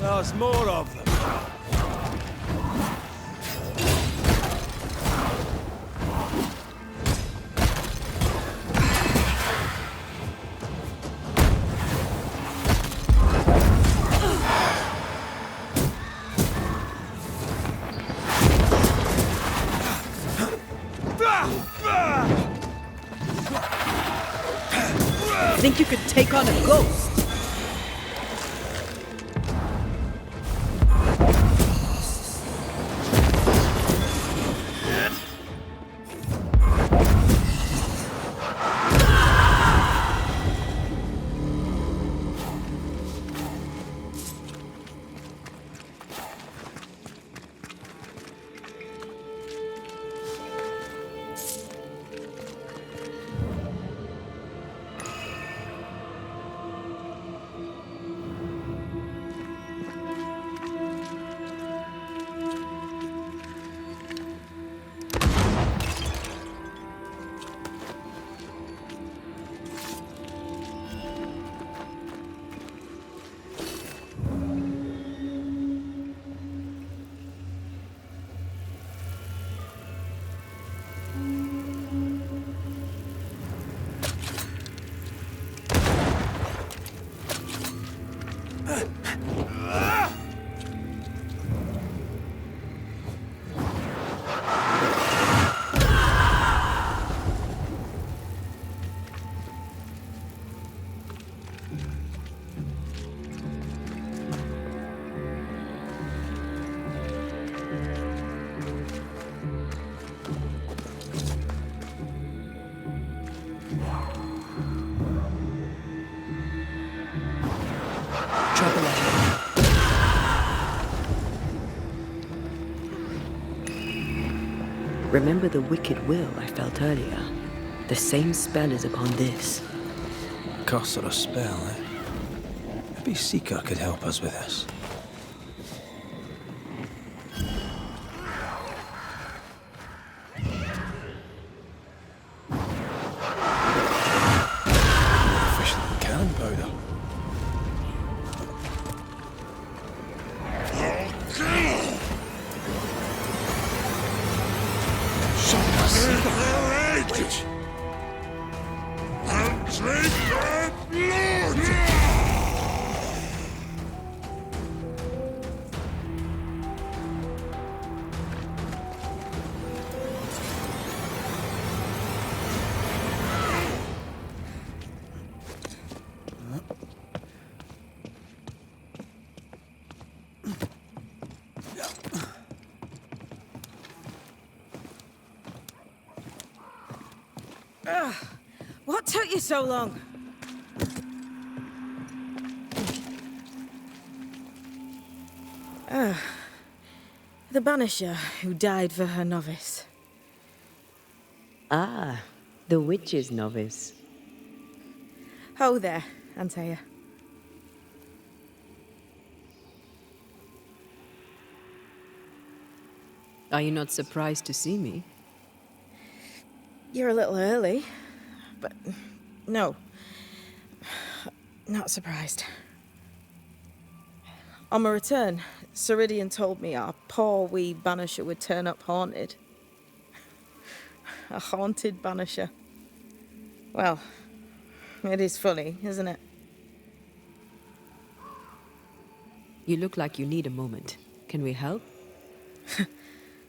There's more of them. Think you could take on a ghost? Remember the wicked will I felt earlier? The same spell is upon this. Curse or a spell, eh? Maybe Seeker could help us with this. More efficient than cannon powder. Witch! I'll drink your blood! What took you so long? The Banisher who died for her novice. Ah, the witch's novice. Ho there, Antea. Are you not surprised to see me? You're a little early, but no, not surprised. On my return, Ceridian told me our poor wee Banisher would turn up haunted. A haunted Banisher. Well, it is funny, isn't it? You look like you need a moment. Can we help?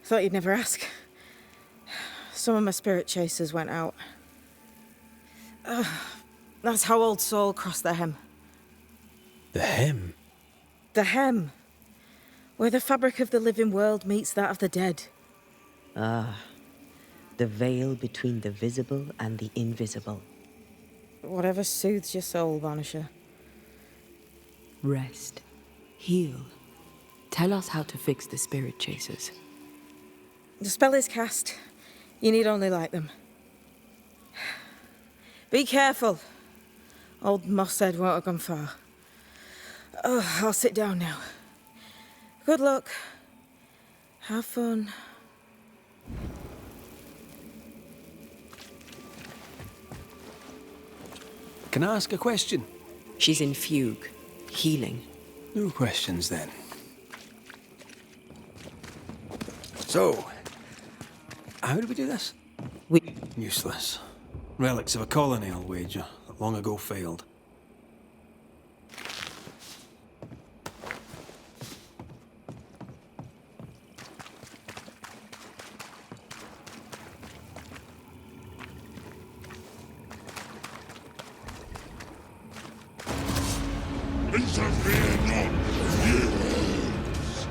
Thought you'd never ask. Some of my spirit chasers went out. That's how old Saul crossed the hem. The hem? The hem. Where the fabric of the living world meets that of the dead. Ah, the veil between the visible and the invisible. Whatever soothes your soul, Banisher. Rest. Heal. Tell us how to fix the spirit chasers. The spell is cast. You need only light them. Be careful. Old Mosshead won't have gone far. Oh, I'll sit down now. Good luck. Have fun. Can I ask a question? She's in fugue. Healing. No questions then. So, how do we do this? We... Useless. Relics of a colony, I'll wager, that long ago failed. Interfere not, heroes!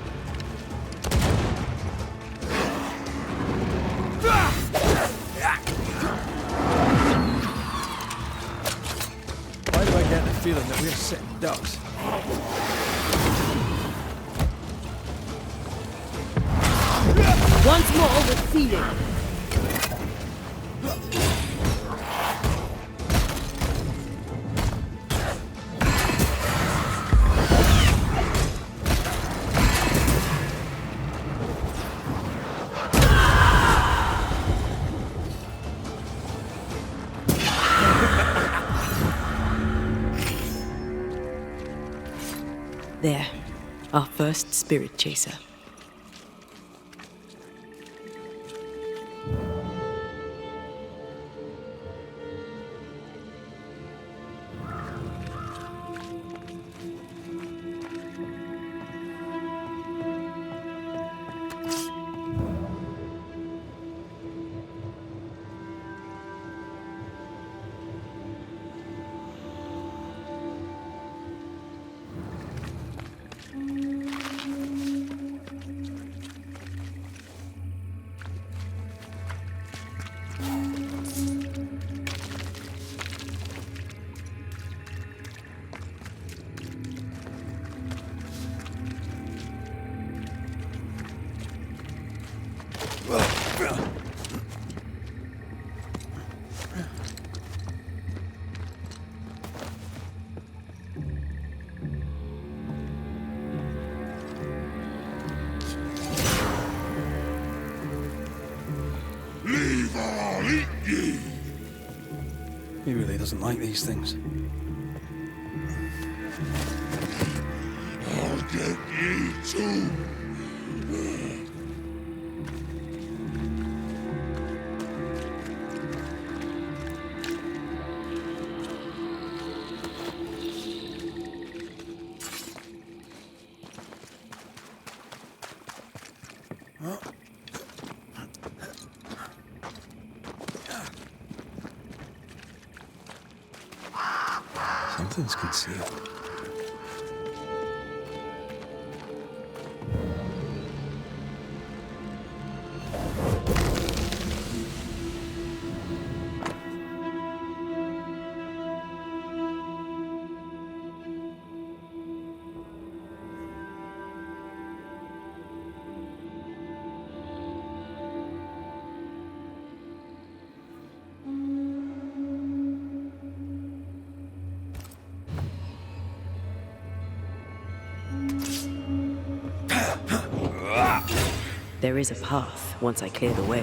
Why do I get the feeling that we're sitting ducks? Once more with feeling. There, our first spirit chaser. Leave or I'll eat ye! He really doesn't like these things. I'll get ye too! Something's concealed. There is a path once I clear the way.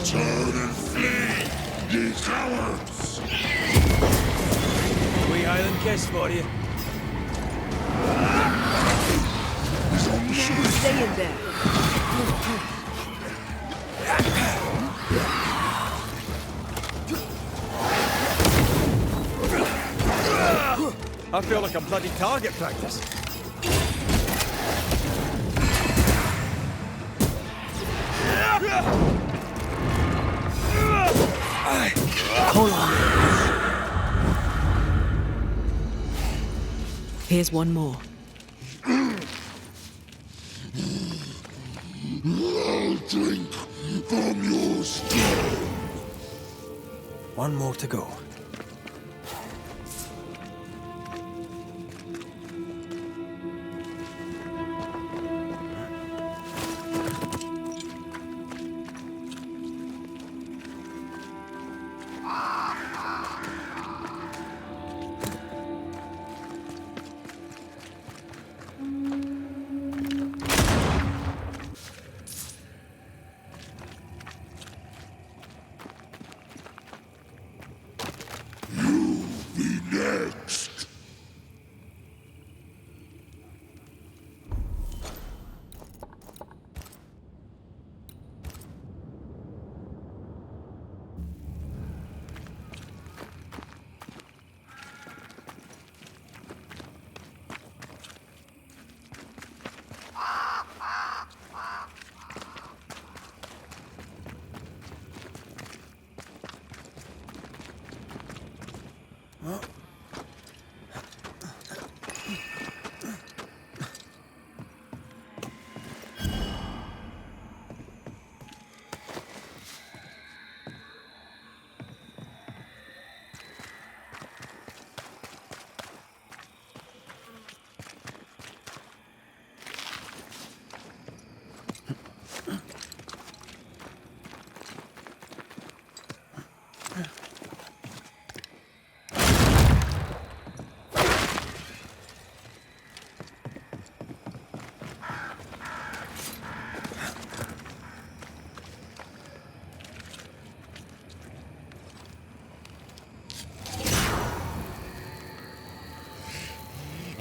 Turn and flee, ye cowards! Wee Highland kiss for you. He's on the shoot! Stay in there. I feel like a bloody target practice. Hold on. Here's one more. I'll drink from your stone. One more to go. Be next.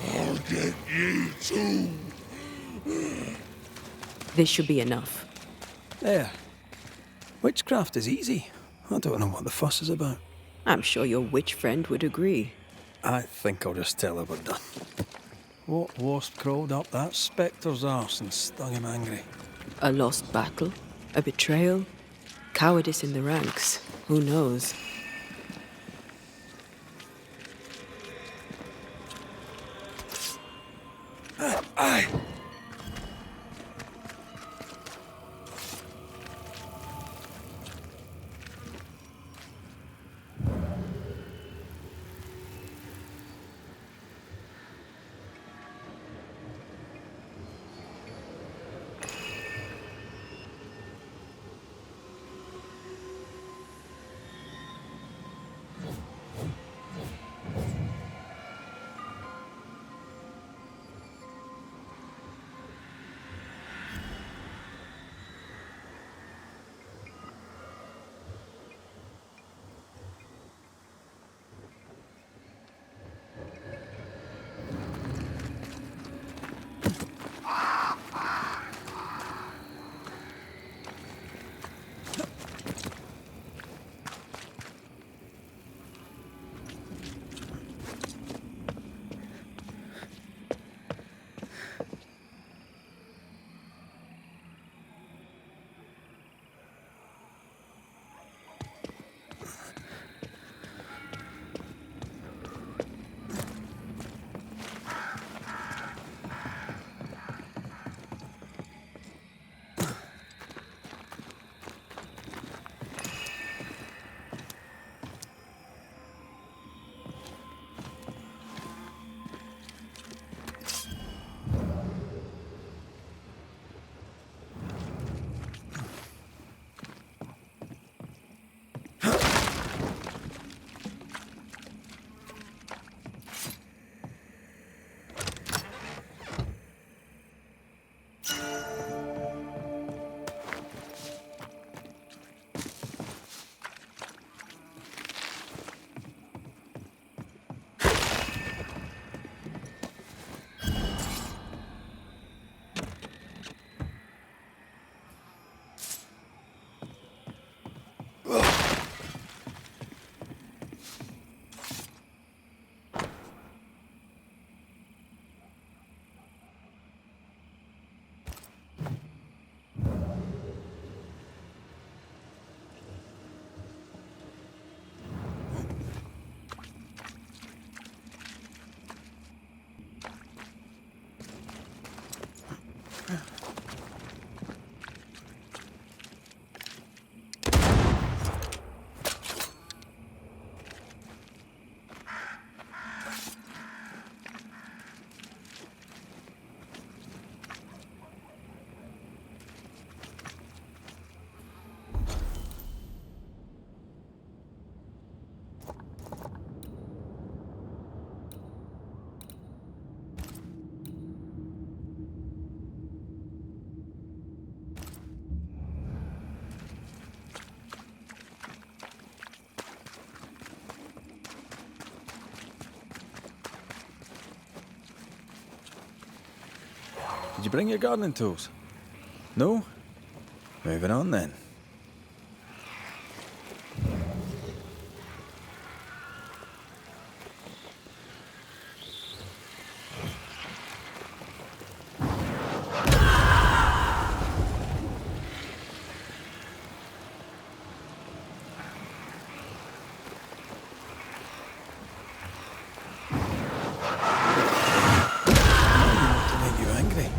I'll get ye too. This should be enough. There. Witchcraft is easy. I don't know what the fuss is about. I'm sure your witch friend would agree. I think I'll just tell her we're done. What wasp crawled up that spectre's arse and stung him angry? A lost battle? A betrayal? Cowardice in the ranks? Who knows? Aye. you bring your gardening tools? No? Moving on then. To make you angry.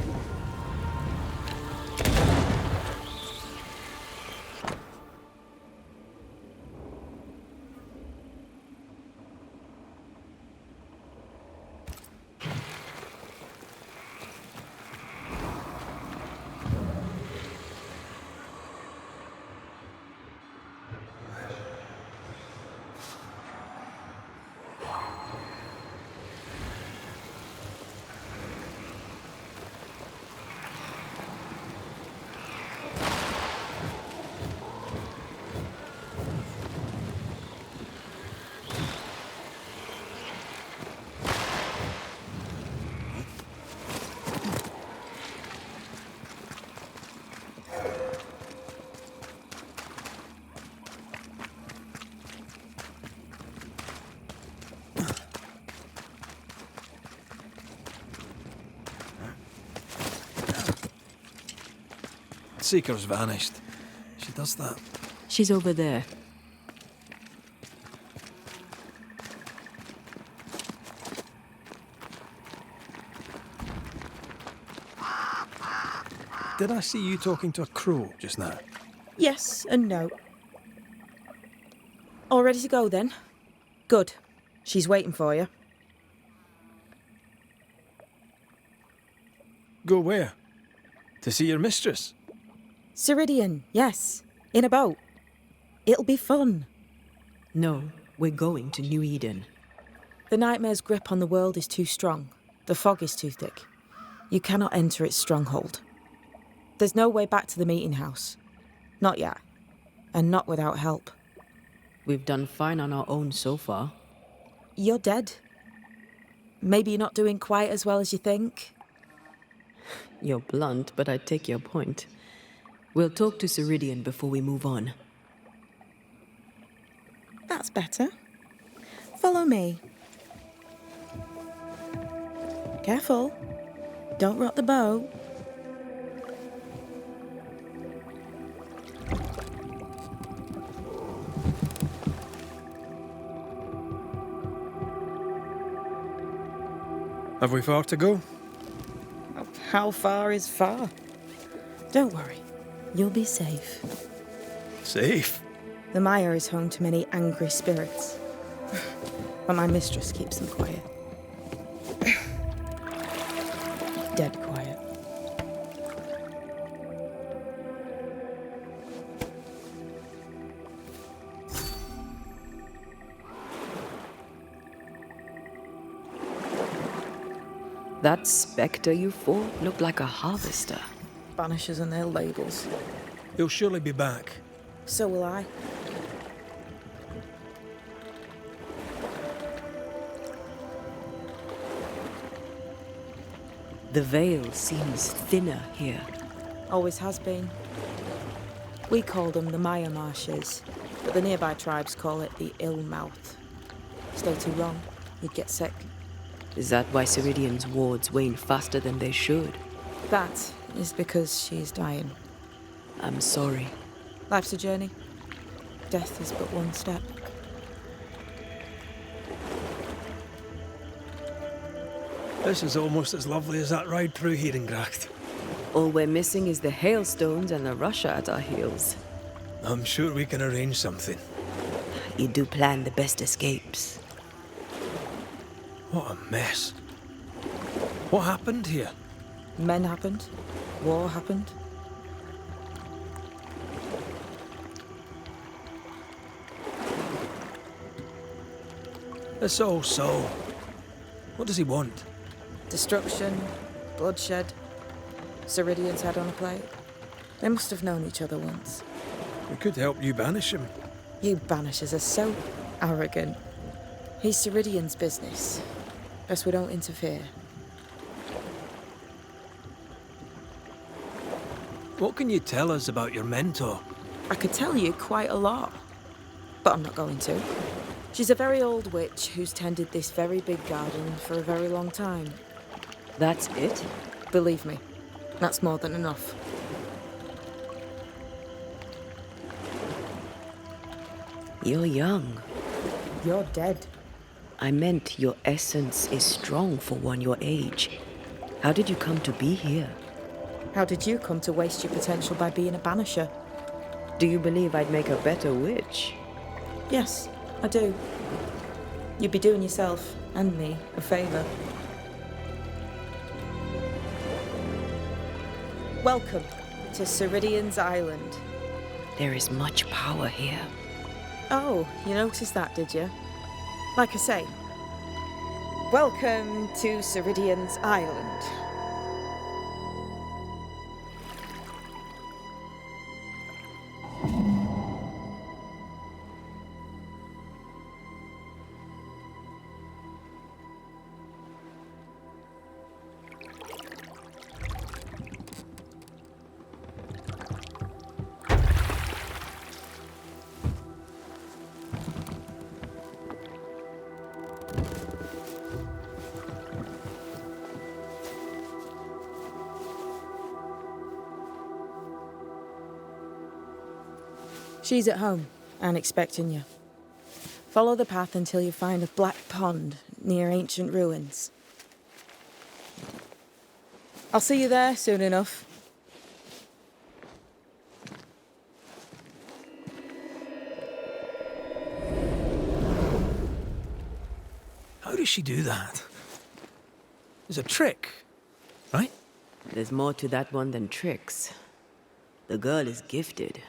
Seeker's vanished. She does that. She's over there. Did I see you talking to a crow just now? Yes and no. All ready to go then? Good. She's waiting for you. Go where? To see your mistress? Ceridian, yes. In a boat. It'll be fun. No, we're going to New Eden. The nightmare's grip on the world is too strong. The fog is too thick. You cannot enter its stronghold. There's no way back to the meeting house. Not yet. And not without help. We've done fine on our own so far. You're dead. Maybe you're not doing quite as well as you think. You're blunt, but I take your point. We'll talk to Ceridian before we move on. That's better. Follow me. Careful. Don't rock the boat. Have we far to go? How far is far? Don't worry. You'll be safe. Safe? The mire is home to many angry spirits. But my mistress keeps them quiet. Dead quiet. That spectre you fought looked like a harvester. Banishers and their labels. He'll surely be back. So will I. The veil seems thinner here. Always has been. We call them the Maya Marshes, but the nearby tribes call it the Ill Mouth. Stay too long, you'd get sick. Is that why Ceridian's wards wane faster than they should? That is because she's dying. I'm sorry. Life's a journey. Death is but one step. This is almost as lovely as that ride through Herengracht. All we're missing is the hailstones and the Russia at our heels. I'm sure we can arrange something. You do plan the best escapes. What a mess. What happened here? Men happened. War happened. This all so. What does he want? Destruction, bloodshed. Ceridian's head on a plate. They must have known each other once. We could help you banish him. You Banishers are so arrogant. He's Ceridian's business. Best we don't interfere. What can you tell us about your mentor? I could tell you quite a lot, but I'm not going to. She's a very old witch who's tended this very big garden for a very long time. That's it? Believe me, that's more than enough. You're young. You're dead. I meant your essence is strong for one your age. How did you come to be here? How did you come to waste your potential by being a banisher? Do you believe I'd make a better witch? Yes, I do. You'd be doing yourself and me a favor. Welcome to Ceridian's Island. There is much power here. Oh, you noticed that, did you? Like I say, welcome to Ceridian's Island. She's at home and expecting you. Follow the path until you find a black pond near ancient ruins. I'll see you there soon enough. How does she do that? There's a trick, right? There's more to that one than tricks. The girl is gifted.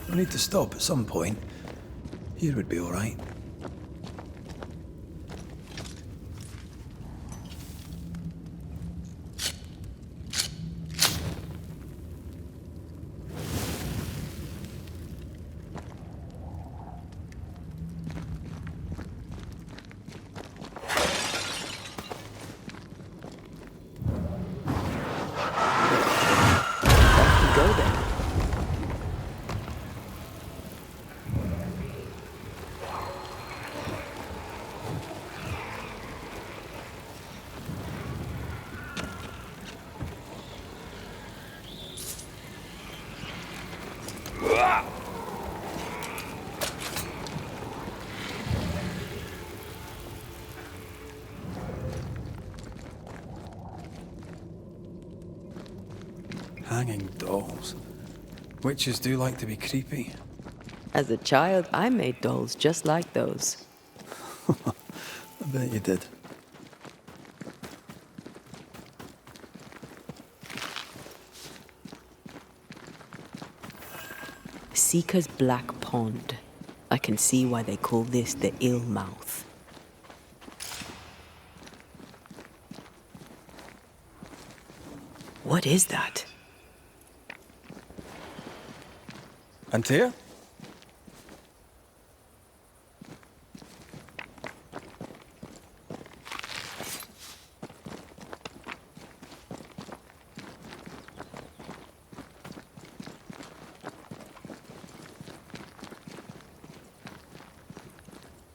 We need to stop at some point. Here would be all right. Go then. Hanging dolls. Witches do like to be creepy. As a child, I made dolls just like those. I bet you did. Seeker's Black Pond. I can see why they call this the Ill Mouth. What is that? Antea?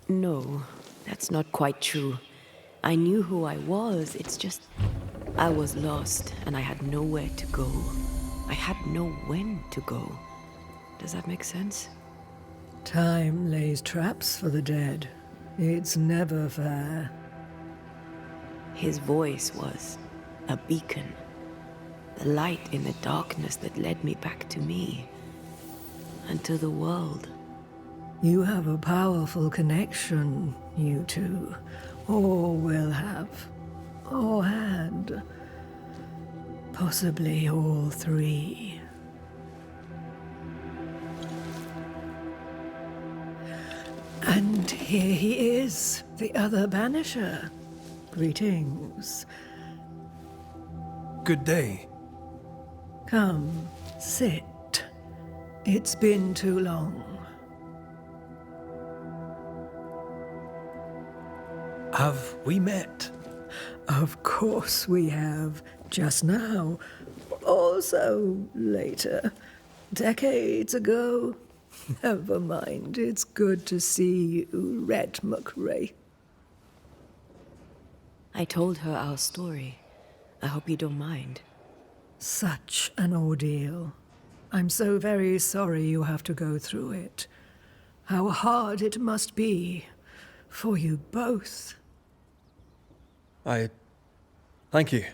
No, that's not quite true. I knew who I was, it's just I was lost and I had nowhere to go. I had no when to go. Does that make sense? Time lays traps for the dead. It's never fair. His voice was a beacon. The light in the darkness that led me back to me. And to the world. You have a powerful connection, you two. Or will have. Or had. Possibly all three. And here he is, the other Banisher. Greetings. Good day. Come, sit. It's been too long. Have we met? Of course we have. Just now. Also later. Decades ago. Never mind. It's good to see you, Red McRae. I told her our story. I hope you don't mind. Such an ordeal. I'm so very sorry you have to go through it. How hard it must be for you both. Thank you.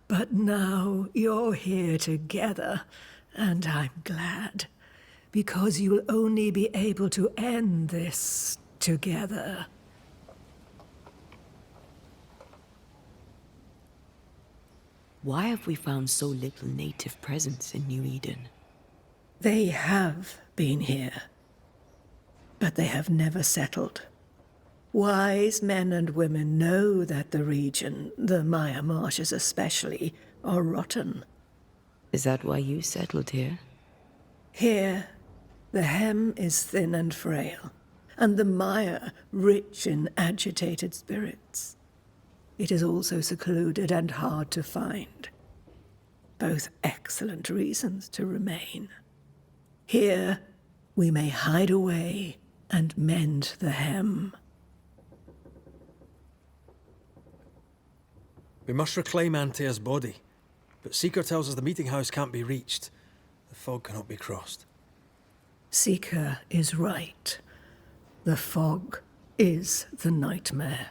But now you're here together, and I'm glad. Because you'll only be able to end this together. Why have we found so little native presence in New Eden? They have been here, but they have never settled. Wise men and women know that the region, the Maya Marshes especially, are rotten. Is that why you settled here? Here, the hem is thin and frail, and the mire rich in agitated spirits. It is also secluded and hard to find. Both excellent reasons to remain. Here, we may hide away and mend the hem. We must reclaim Antaea's body, but Seeker tells us the meeting house can't be reached. The fog cannot be crossed. Seeker is right. The fog is the nightmare.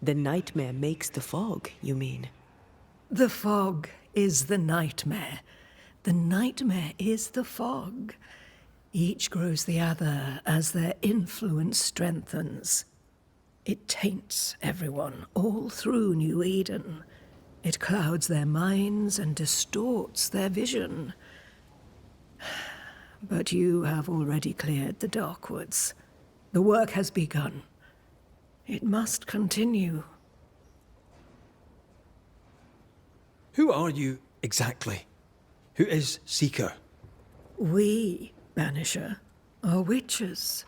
The nightmare makes the fog, you mean? The fog is the nightmare. The nightmare is the fog. Each grows the other as their influence strengthens. It taints everyone all through New Eden. It clouds their minds and distorts their vision. But you have already cleared the Darkwoods. The work has begun. It must continue. Who are you exactly? Who is Seeker? We, Banisher, are witches.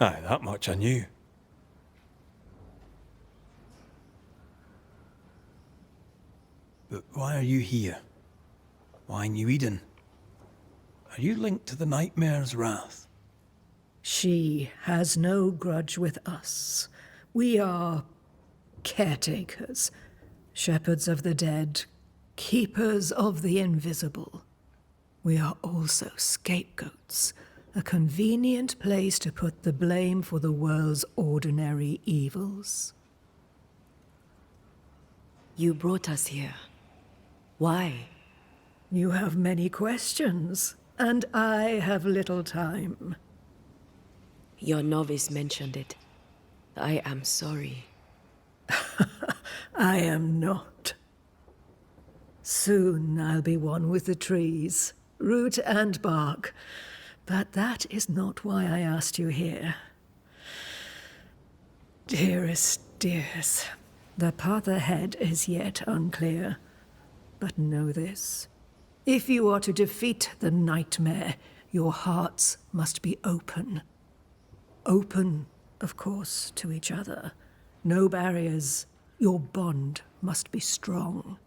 Aye, that much I knew. But why are you here? Why New Eden? Are you linked to the Nightmare's wrath? She has no grudge with us. We are caretakers, shepherds of the dead, keepers of the invisible. We are also scapegoats, a convenient place to put the blame for the world's ordinary evils. You brought us here. Why? You have many questions, and I have little time. Your novice mentioned it. I am sorry. I am not. Soon I'll be one with the trees, root and bark. But that is not why I asked you here. Dearest dears, the path ahead is yet unclear. But know this. If you are to defeat the nightmare, your hearts must be open. Open, of course, to each other. No barriers. Your bond must be strong.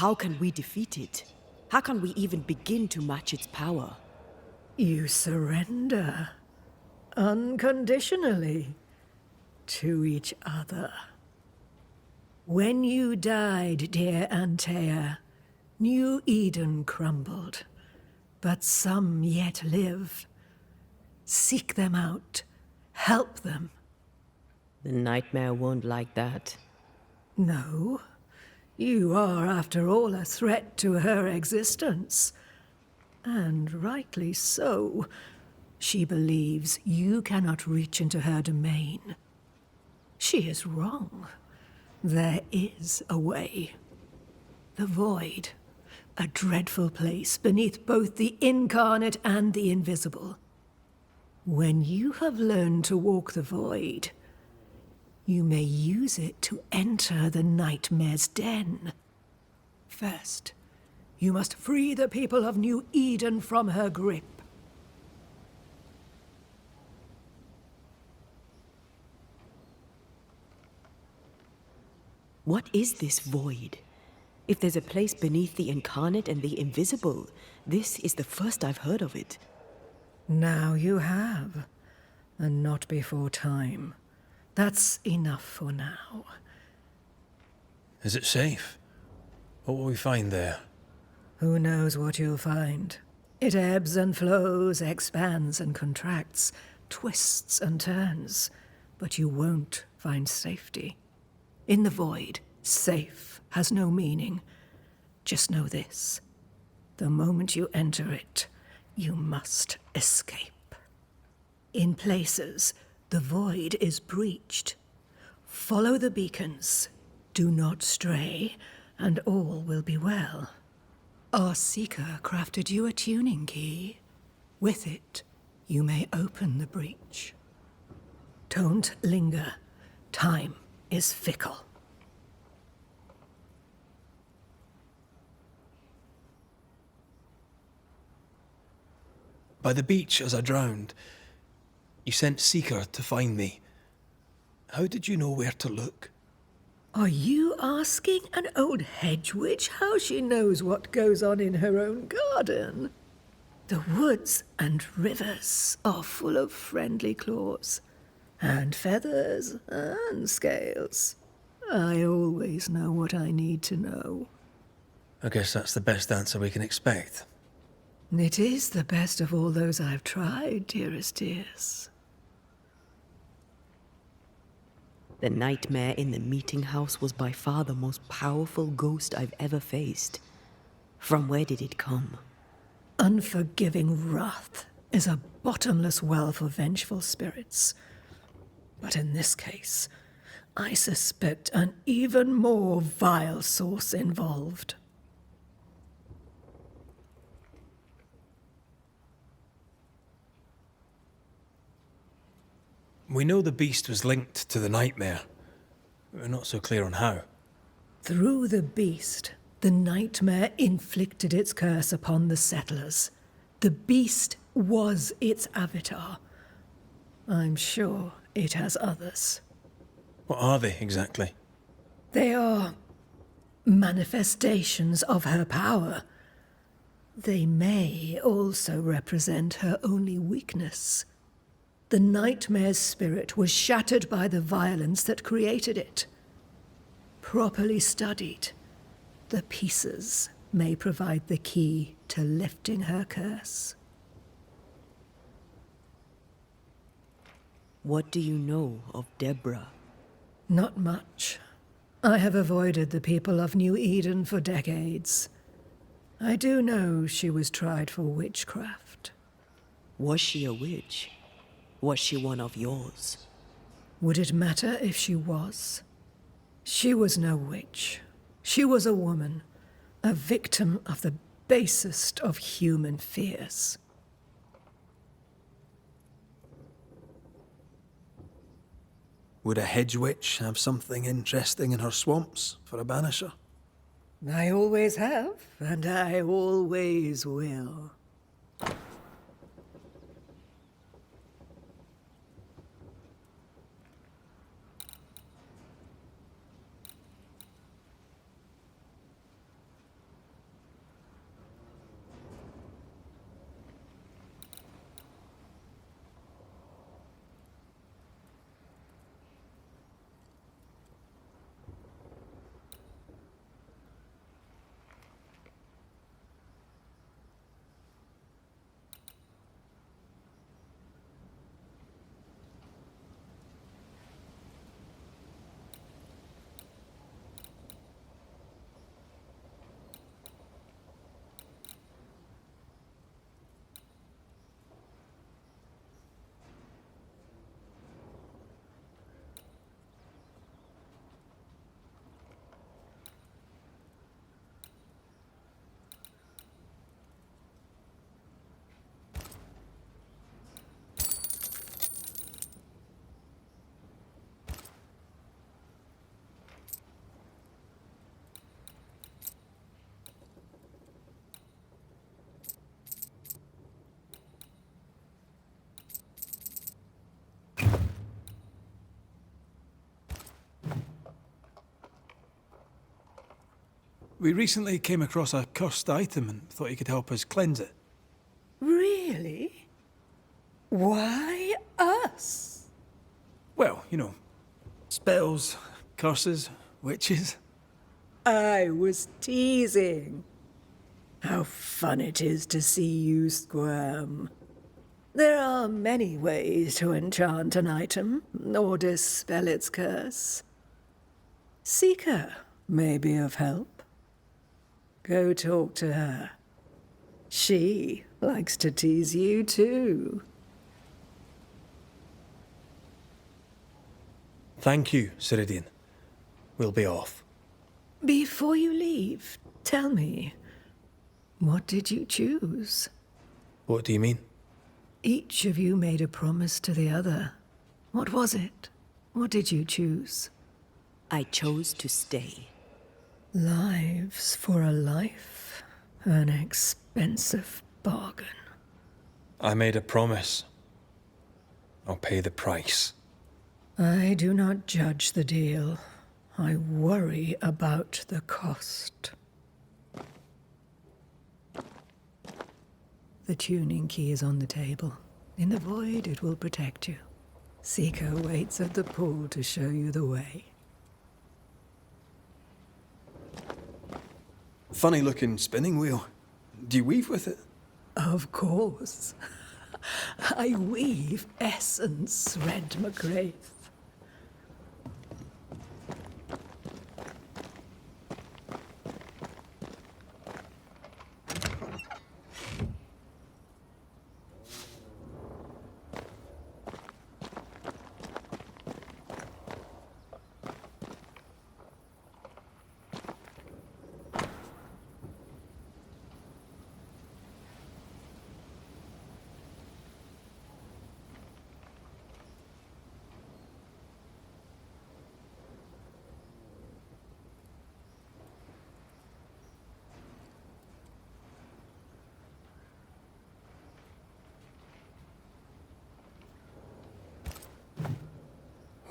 How can we defeat it? How can we even begin to match its power? You surrender unconditionally to each other. When you died, dear Antea, New Eden crumbled, but some yet live. Seek them out. Help them. The nightmare won't like that. No. You are, after all, a threat to her existence. And rightly so. She believes you cannot reach into her domain. She is wrong. There is a way. The void. A dreadful place beneath both the incarnate and the invisible. When you have learned to walk the void, you may use it to enter the nightmare's den. First, you must free the people of New Eden from her grip. What is this void? If there's a place beneath the incarnate and the invisible, this is the first I've heard of it. Now you have, and not before time. That's enough for now. Is it safe? What will we find there? Who knows what you'll find? It ebbs and flows, expands and contracts, twists and turns, but you won't find safety. In the void, safe has no meaning. Just know this. The moment you enter it, you must escape. In places, the void is breached. Follow the beacons. Do not stray, and all will be well. Our seeker crafted you a tuning key. With it, you may open the breach. Don't linger. Time is fickle. By the beach as I drowned, you sent Seeker to find me. How did you know where to look? Are you asking an old hedge witch how she knows what goes on in her own garden? The woods and rivers are full of friendly claws, and feathers and scales. I always know what I need to know. I guess that's the best answer we can expect. It is the best of all those I've tried, dearest dears. The nightmare in the meeting house was by far the most powerful ghost I've ever faced. From where did it come? Unforgiving wrath is a bottomless well for vengeful spirits. But in this case, I suspect an even more vile source involved. We know the beast was linked to the nightmare. We're not so clear on how. Through the beast, the nightmare inflicted its curse upon the settlers. The beast was its avatar. I'm sure it has others. What are they exactly? They are manifestations of her power. They may also represent her only weakness. The nightmare's spirit was shattered by the violence that created it. Properly studied, the pieces may provide the key to lifting her curse. What do you know of Deborah? Not much. I have avoided the people of New Eden for decades. I do know she was tried for witchcraft. Was she a witch? Was she one of yours? Would it matter if she was? She was no witch. She was a woman, a victim of the basest of human fears. Would a hedge witch have something interesting in her swamps for a banisher? I always have, and I always will. We recently came across a cursed item and thought you could help us cleanse it. Really? Why us? Well, spells, curses, witches. I was teasing. How fun it is to see you squirm. There are many ways to enchant an item or dispel its curse. Seeker may be of help. Go talk to her. She likes to tease you too. Thank you, Ceridian. We'll be off. Before you leave, tell me, what did you choose? What do you mean? Each of you made a promise to the other. What was it? What did you choose? I chose to stay. Lives for a life. An expensive bargain. I made a promise. I'll pay the price. I do not judge the deal. I worry about the cost. The tuning key is on the table. In the void, it will protect you. Seeker waits at the pool to show you the way. Funny looking spinning wheel. Do you weave with it? Of course. I weave essence, Red McGrath.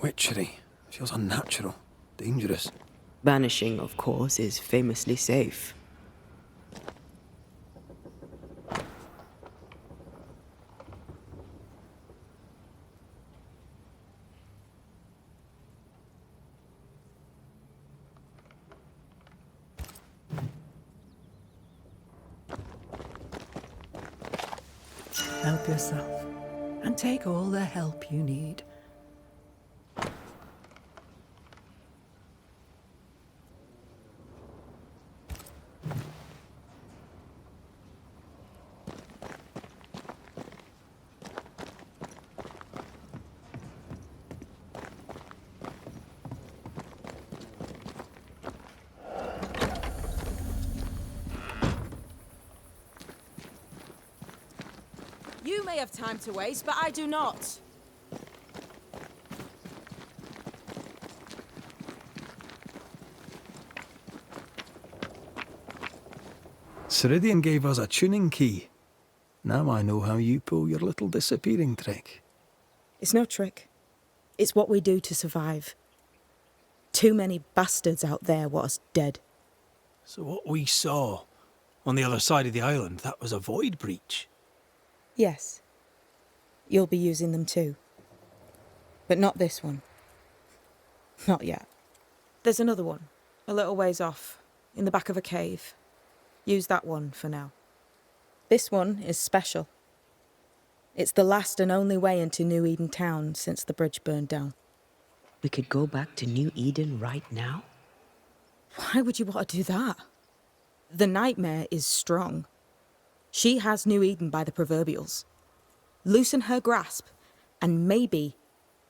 Witchery. Feels unnatural. Dangerous. Banishing, of course, is famously safe. Help yourself, and take all the help you need. You may have time to waste, but I do not. Ceridian gave us a tuning key. Now I know how you pull your little disappearing trick. It's no trick. It's what we do to survive. Too many bastards out there want us dead. So what we saw on the other side of the island, that was a void breach. Yes. You'll be using them too. But not this one. Not yet. There's another one, a little ways off, in the back of a cave. Use that one for now. This one is special. It's the last and only way into New Eden town since the bridge burned down. We could go back to New Eden right now? Why would you want to do that? The nightmare is strong. She has New Eden by the proverbials. Loosen her grasp, and maybe,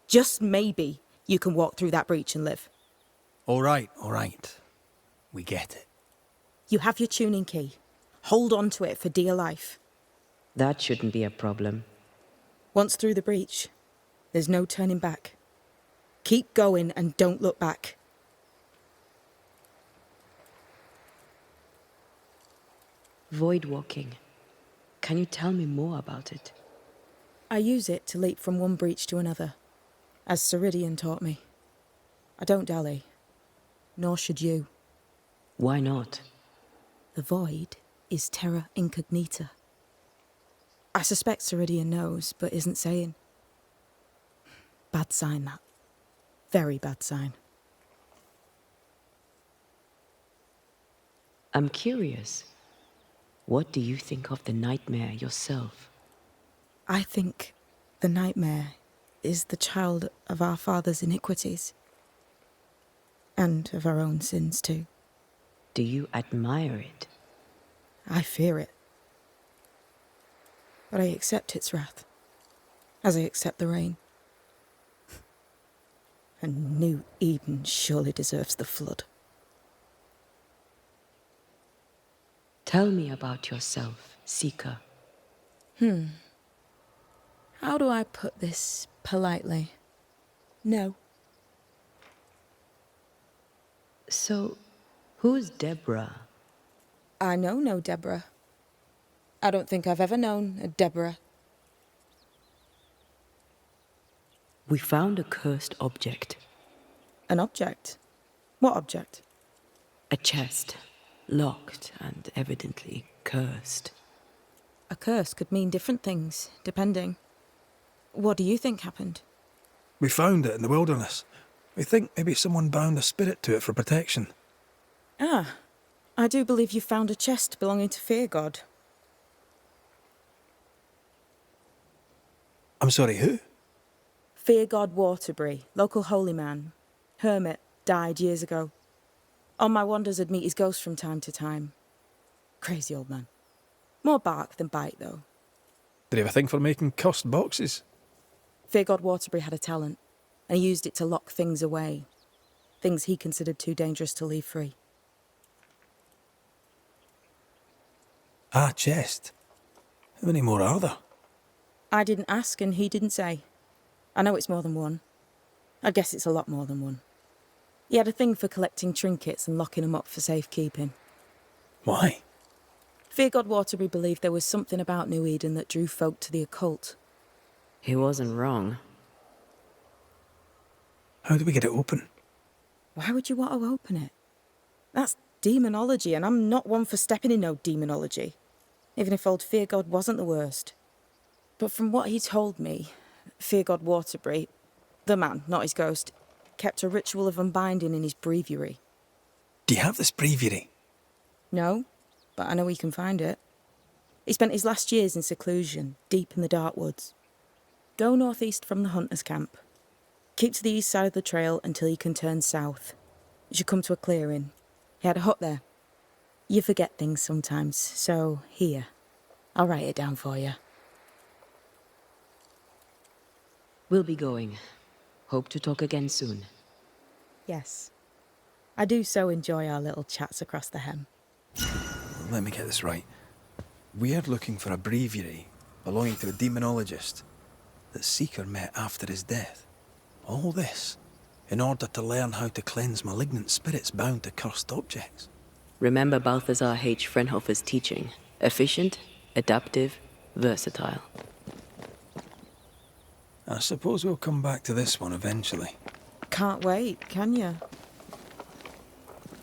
just maybe, you can walk through that breach and live. All right. We get it. You have your tuning key. Hold on to it for dear life. That shouldn't be a problem. Once through the breach, there's no turning back. Keep going and don't look back. Void walking. Can you tell me more about it? I use it to leap from one breach to another, as Ceridian taught me. I don't dally, nor should you. Why not? The void is terra incognita. I suspect Ceridian knows, but isn't saying. Bad sign, that. Very bad sign. I'm curious. What do you think of the nightmare yourself? I think the nightmare is the child of our father's iniquities. And of our own sins, too. Do you admire it? I fear it. But I accept its wrath, as I accept the rain. And New Eden surely deserves the flood. Tell me about yourself, Seeker. How do I put this politely? No. So, who's Deborah? I know no Deborah. I don't think I've ever known a Deborah. We found a cursed object. An object? What object? A chest, locked and evidently cursed. A curse could mean different things, depending. What do you think happened? We found it in the wilderness. We think maybe someone bound a spirit to it for protection. Ah, I do believe you found a chest belonging to Fear God. I'm sorry, who? Fear God Waterbury, local holy man. Hermit, died years ago. On my wanders I'd meet his ghost from time to time. Crazy old man. More bark than bite, though. Did he have a thing for making cursed boxes? Fear God Waterbury had a talent, and he used it to lock things away. Things he considered too dangerous to leave free. Ah, chest. How many more are there? I didn't ask and he didn't say. I know it's more than one. I guess it's a lot more than one. He had a thing for collecting trinkets and locking them up for safekeeping. Why? Fear God Waterbury believed there was something about New Eden that drew folk to the occult. He wasn't wrong. How do we get it open? Why would you want to open it? That's demonology, and I'm not one for stepping in no demonology. Even if old Fear God wasn't the worst. But from what he told me, Fear God Waterbury, the man, not his ghost, kept a ritual of unbinding in his breviary. Do you have this breviary? No, but I know he can find it. He spent his last years in seclusion, deep in the dark woods. Go northeast from the hunter's camp. Keep to the east side of the trail until you can turn south. You should come to a clearing. He had a hut there. You forget things sometimes, so here. I'll write it down for you. We'll be going. Hope to talk again soon. Yes. I do so enjoy our little chats across the hem. Let me get this right. We're looking for a breviary belonging to a demonologist that Seeker met after his death. All this in order to learn how to cleanse malignant spirits bound to cursed objects. Remember Balthazar H. Frenhofer's teaching. Efficient, adaptive, versatile. I suppose we'll come back to this one eventually. Can't wait, can you?